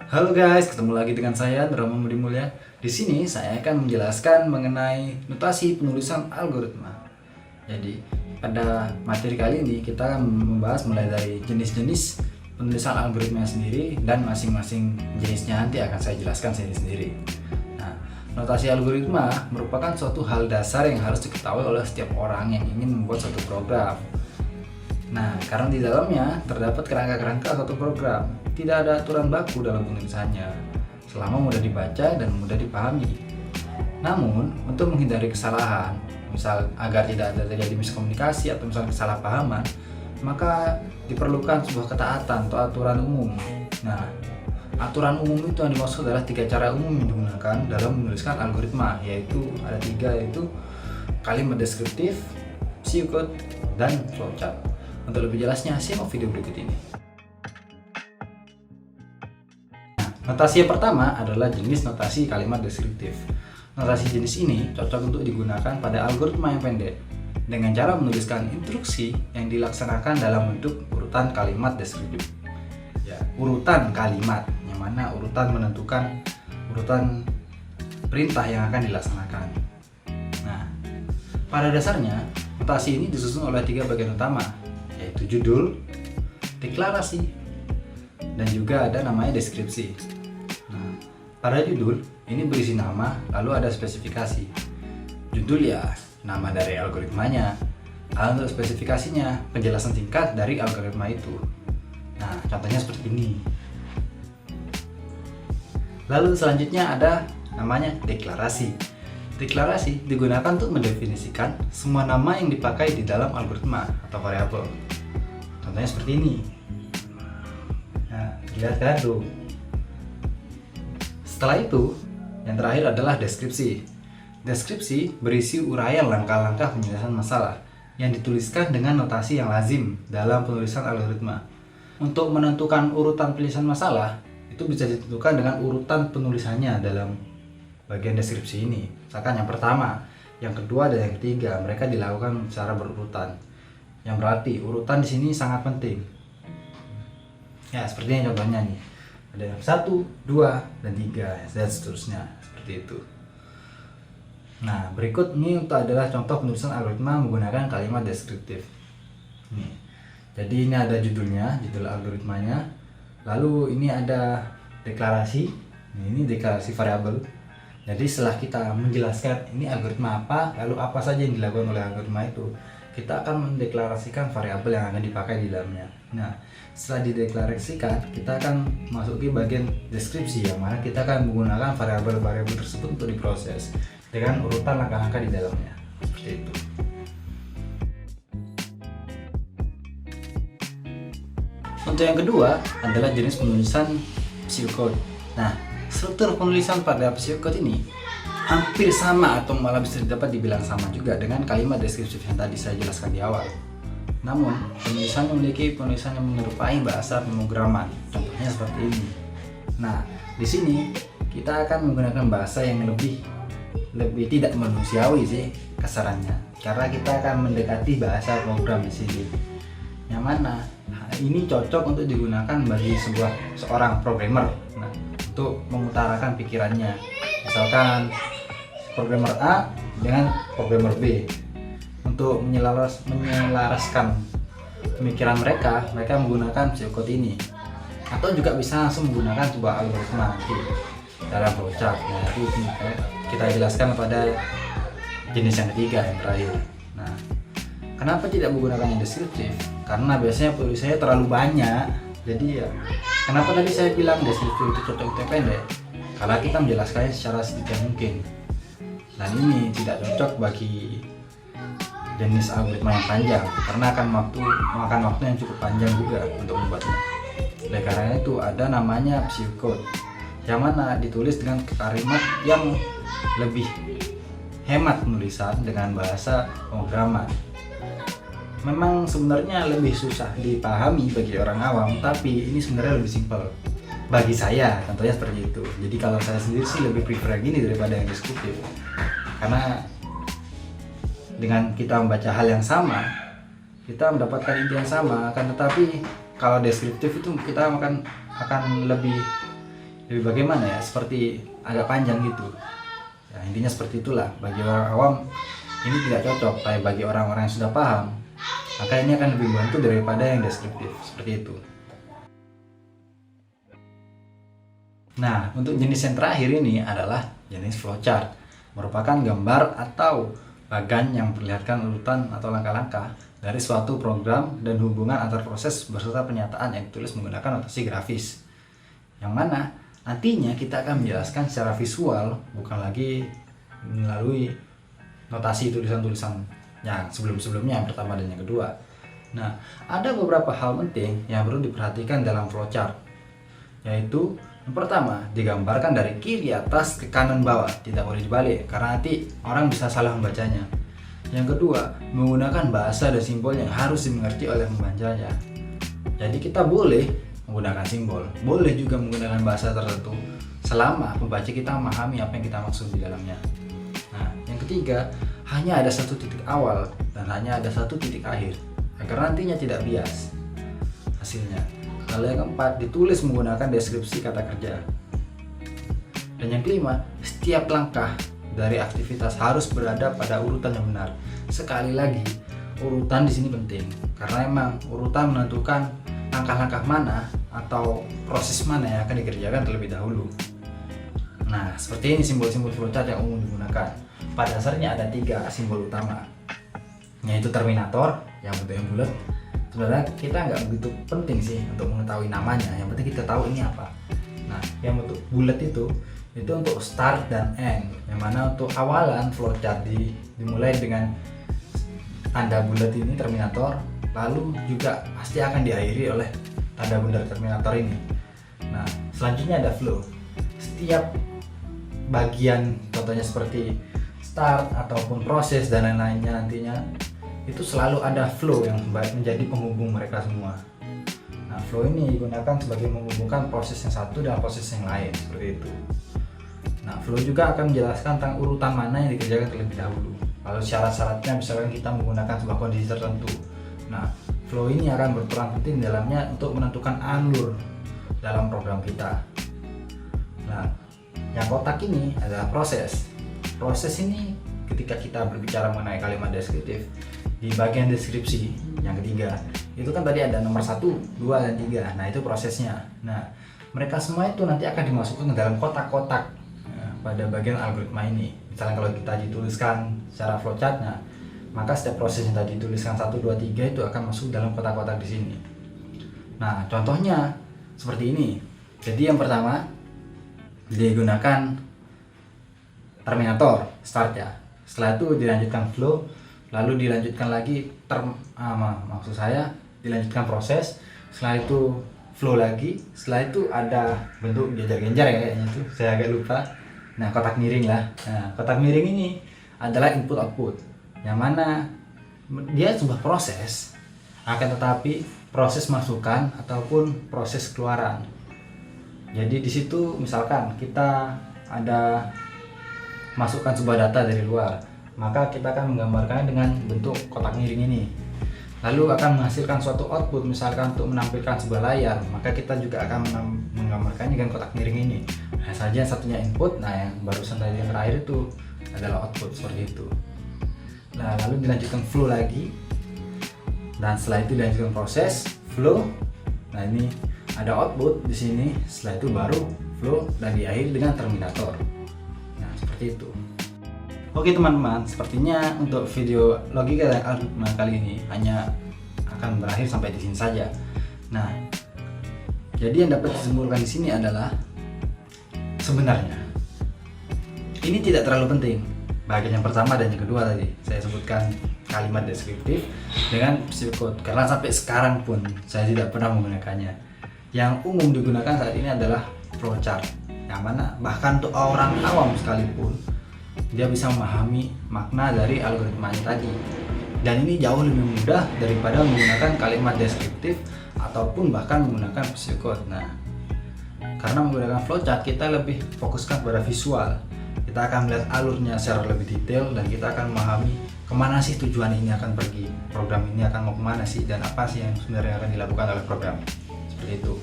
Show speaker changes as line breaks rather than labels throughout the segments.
Halo guys, ketemu lagi dengan saya Drama Budi Mulya. Di sini saya akan menjelaskan mengenai notasi penulisan algoritma. Jadi, pada materi kali ini kita akan membahas mulai dari jenis-jenis penulisan algoritma sendiri dan masing-masing jenisnya nanti akan saya jelaskan sendiri-sendiri. Nah, notasi algoritma merupakan suatu hal dasar yang harus diketahui oleh setiap orang yang ingin membuat suatu program. Nah, karena di dalamnya terdapat kerangka-kerangka suatu program, tidak ada aturan baku dalam penulisannya, selama mudah dibaca dan mudah dipahami. Namun, untuk menghindari kesalahan, misal agar tidak ada terjadi miskomunikasi atau misalnya kesalahpahaman, maka diperlukan sebuah ketaatan atau aturan umum. Nah, aturan umum itu yang dimaksud adalah 3 cara umum yang digunakan dalam menuliskan algoritma, yaitu ada 3, yaitu kalimat deskriptif, pseudocode, dan flowchart. Untuk lebih jelasnya, simak video berikut ini. Notasi yang pertama adalah jenis notasi kalimat deskriptif. Notasi jenis ini cocok untuk digunakan pada algoritma yang pendek dengan cara menuliskan instruksi yang dilaksanakan dalam bentuk urutan kalimat deskriptif. Ya, urutan kalimat, yang mana urutan menentukan urutan perintah yang akan dilaksanakan. Nah, pada dasarnya notasi ini disusun oleh 3 bagian utama, yaitu judul, deklarasi, dan juga ada namanya deskripsi. Nah, pada judul ini berisi nama, lalu ada spesifikasi. Judul ya nama dari algoritmanya, lalu untuk spesifikasinya penjelasan singkat dari algoritma itu. Nah, contohnya seperti ini. Lalu selanjutnya ada namanya deklarasi. Deklarasi digunakan untuk mendefinisikan semua nama yang dipakai di dalam algoritma atau variabel. Contohnya seperti ini. Nah, lihat kan tuh. Setelah itu, yang terakhir adalah deskripsi. Deskripsi berisi uraian langkah-langkah penyelesaian masalah yang dituliskan dengan notasi yang lazim dalam penulisan algoritma. Untuk menentukan urutan penyelesaian masalah, itu bisa ditentukan dengan urutan penulisannya dalam bagian deskripsi ini. Misalkan yang pertama, yang kedua, dan yang ketiga, mereka dilakukan secara berurutan. Yang berarti urutan di sini sangat penting. Ya, seperti ini contohnya nih. Ada yang 1, 2, dan 3, dan seterusnya. Seperti itu. Nah, berikut ini adalah contoh penulisan algoritma menggunakan kalimat deskriptif. Nih. Jadi ini ada judulnya, judul algoritmanya. Lalu ini ada deklarasi. Ini deklarasi variabel. Jadi setelah kita menjelaskan ini algoritma apa, lalu apa saja yang dilakukan oleh algoritma itu, kita akan mendeklarasikan variabel yang akan dipakai di dalamnya. Nah, setelah dideklarasikan, kita akan masuki bagian deskripsi, yang mana kita akan menggunakan variabel-variabel tersebut untuk diproses dengan urutan langkah-langkah di dalamnya. Seperti itu. Untuk yang kedua adalah jenis penulisan pseudocode. Nah, struktur penulisan pada pseudocode ini hampir sama atau malah bisa dapat dibilang sama juga dengan kalimat deskriptif yang tadi saya jelaskan di awal. Namun, penulisan memiliki penulisan yang menyerupai bahasa pemrograman. Contohnya seperti ini. Nah, di sini kita akan menggunakan bahasa yang lebih tidak manusiawi sih kasarannya, karena kita akan mendekati bahasa program di sini. Yang mana ini cocok untuk digunakan bagi seorang programmer. Nah, untuk mengutarakan pikirannya. Misalkan programmer A dengan programmer B, untuk menyelaraskan pemikiran mereka menggunakan pseudocode ini, atau juga bisa langsung menggunakan sebuah algoritma nanti dalam flowchart. Nah, itu kita jelaskan pada jenis yang ketiga, yang terakhir. Nah, kenapa tidak menggunakan yang deskriptif? Karena biasanya tulisannya terlalu banyak. Jadi ya, kenapa tadi saya bilang deskriptif itu cocok untuk pendek? Karena kita menjelaskannya secara sedikit mungkin. Dan ini tidak cocok bagi jenis algoritma yang panjang, karena akan makan waktu yang cukup panjang juga untuk membuatnya. Oleh karena itu ada namanya pseudocode, yang mana ditulis dengan kalimat yang lebih hemat penulisan dengan bahasa pemrograman. Memang sebenarnya lebih susah dipahami bagi orang awam, tapi ini sebenarnya lebih simpel bagi saya, contohnya seperti itu. Jadi kalau saya sendiri sih lebih prefer gini daripada yang deskriptif, karena dengan kita membaca hal yang sama, kita mendapatkan ide yang sama. Akan tetapi kalau deskriptif itu kita akan lebih lebih bagaimana ya, seperti agak panjang gitu. Ya, intinya seperti itulah. Bagi orang awam ini tidak cocok, tapi bagi orang-orang yang sudah paham, maka ini akan lebih membantu daripada yang deskriptif seperti itu. Nah, untuk jenis yang terakhir ini adalah jenis flowchart, merupakan gambar atau bagan yang memperlihatkan urutan atau langkah-langkah dari suatu program dan hubungan antar proses beserta pernyataan yang ditulis menggunakan notasi grafis. Yang mana nantinya kita akan menjelaskan secara visual, bukan lagi melalui notasi tulisan-tulisan yang sebelum-sebelumnya, yang pertama dan yang kedua. Nah, ada beberapa hal penting yang perlu diperhatikan dalam flowchart, yaitu yang pertama, digambarkan dari kiri atas ke kanan bawah, tidak boleh dibalik karena nanti orang bisa salah membacanya. Yang kedua, menggunakan bahasa dan simbol yang harus dimengerti oleh pembacanya. Jadi kita boleh menggunakan simbol, boleh juga menggunakan bahasa tertentu selama pembaca kita memahami apa yang kita maksud di dalamnya. Nah, yang ketiga, hanya ada satu titik awal dan hanya ada satu titik akhir agar nantinya tidak bias hasilnya. Lalu yang keempat, ditulis menggunakan deskripsi kata kerja. Dan yang kelima, setiap langkah dari aktivitas harus berada pada urutan yang benar. Sekali lagi, urutan di sini penting karena emang urutan menentukan langkah-langkah mana atau proses mana yang akan dikerjakan terlebih dahulu. Nah, seperti ini simbol-simbol flowchart yang umum digunakan. Pada dasarnya ada 3 simbol utama, yaitu terminator yang bentuknya bulat. Sebenarnya kita nggak begitu penting sih untuk mengetahui namanya, yang penting kita tahu ini apa. Nah, yang bentuk bulat itu untuk start dan end, yang mana untuk awalan flowchart dimulai dengan tanda bulat ini terminator, lalu juga pasti akan diakhiri oleh tanda bundar terminator ini. Nah, selanjutnya ada flow. Setiap bagian, contohnya seperti start ataupun proses dan lain-lainnya, nantinya itu selalu ada flow yang menjadi penghubung mereka semua. Nah, flow ini digunakan sebagai menghubungkan proses yang satu dengan proses yang lain, seperti itu. Nah, flow juga akan menjelaskan tentang urutan mana yang dikerjakan terlebih dahulu. Lalu syarat-syaratnya, misalkan kita menggunakan sebuah kondisi tertentu. Nah, flow ini akan berperan penting dalamnya untuk menentukan alur dalam program kita. Nah, yang kotak ini adalah proses. Proses ini ketika kita berbicara mengenai kalimat deskriptif, di bagian deskripsi yang ketiga itu kan tadi ada nomor 1, 2, dan 3. Nah, itu prosesnya. Nah, mereka semua itu nanti akan dimasukkan ke dalam kotak-kotak pada bagian algoritma ini. Misalnya kalau kita dituliskan secara flowchart, nah, maka setiap proses yang tadi dituliskan 1, 2, 3 itu akan masuk dalam kotak-kotak di sini. Nah, contohnya seperti ini. Jadi yang pertama digunakan terminator, start ya. Setelah itu dilanjutkan flow, lalu dilanjutkan lagi maksud saya dilanjutkan proses. Setelah itu flow lagi. Setelah itu ada bentuk genjar-genjar ya kayaknya itu, saya agak lupa. Nah, kotak miring lah. Nah, kotak miring ini adalah input output, yang mana dia sebuah proses, akan tetapi proses masukan ataupun proses keluaran. Jadi di situ misalkan kita ada masukkan sebuah data dari luar, maka kita akan menggambarkannya dengan bentuk kotak miring ini. Lalu akan menghasilkan suatu output, misalkan untuk menampilkan sebuah layar, maka kita juga akan menggambarkannya dengan kotak miring ini. Nah, saja satunya input, nah yang barusan tadi yang terakhir itu adalah output, seperti itu. Nah, lalu dilanjutkan flow lagi, dan setelah itu dilanjutkan proses, flow. Nah, ini ada output di sini, setelah itu baru flow dan diakhiri dengan terminator. Nah, seperti itu. Oke teman-teman, sepertinya untuk video logika dan algoritma kali ini hanya akan berakhir sampai di sini saja. Nah, jadi yang dapat disimpulkan di sini adalah sebenarnya ini tidak terlalu penting. Bagian yang pertama dan yang kedua tadi saya sebutkan kalimat deskriptif dengan pseudocode, karena sampai sekarang pun saya tidak pernah menggunakannya. Yang umum digunakan saat ini adalah flowchart, yang mana bahkan untuk orang awam sekalipun dia bisa memahami makna dari algoritma ini tadi. Dan ini jauh lebih mudah daripada menggunakan kalimat deskriptif ataupun bahkan menggunakan pseudocode. Nah, karena menggunakan flowchart kita lebih fokuskan pada visual. Kita akan melihat alurnya secara lebih detail dan kita akan memahami kemana sih tujuan ini akan pergi, program ini akan mau kemana sih, dan apa sih yang sebenarnya akan dilakukan oleh program. Seperti itu.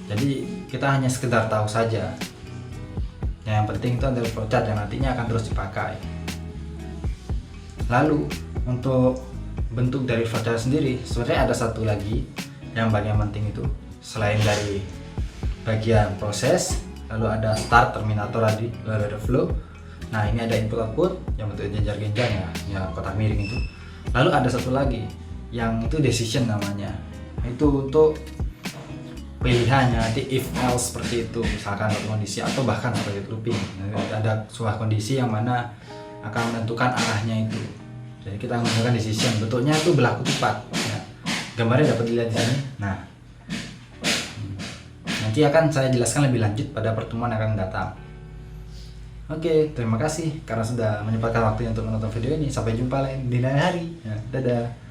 Jadi kita hanya sekedar tahu saja. Yang penting itu adalah flowchart yang nantinya akan terus dipakai. Lalu untuk bentuk dari flowchart sendiri, sebenarnya ada satu lagi yang bagian penting itu, selain dari bagian proses, lalu ada start, terminator tadi, lalu ada flow. Nah ini ada input output yang bentuk genjar-genjar ya kotak miring itu. Lalu ada satu lagi yang itu decision namanya. Itu untuk pilihannya nanti if else seperti itu, misalkan satu kondisi atau bahkan seperti looping. Ada sebuah kondisi yang mana akan menentukan arahnya itu. Jadi kita menggunakan decision, bentuknya itu berlaku tepat. Ya. Gambarnya dapat dilihat di sini. Nah, nanti akan saya jelaskan lebih lanjut pada pertemuan yang akan datang. Oke, terima kasih karena sudah menyempatkan waktunya untuk menonton video ini. Sampai jumpa di lain hari. Ya, dadah.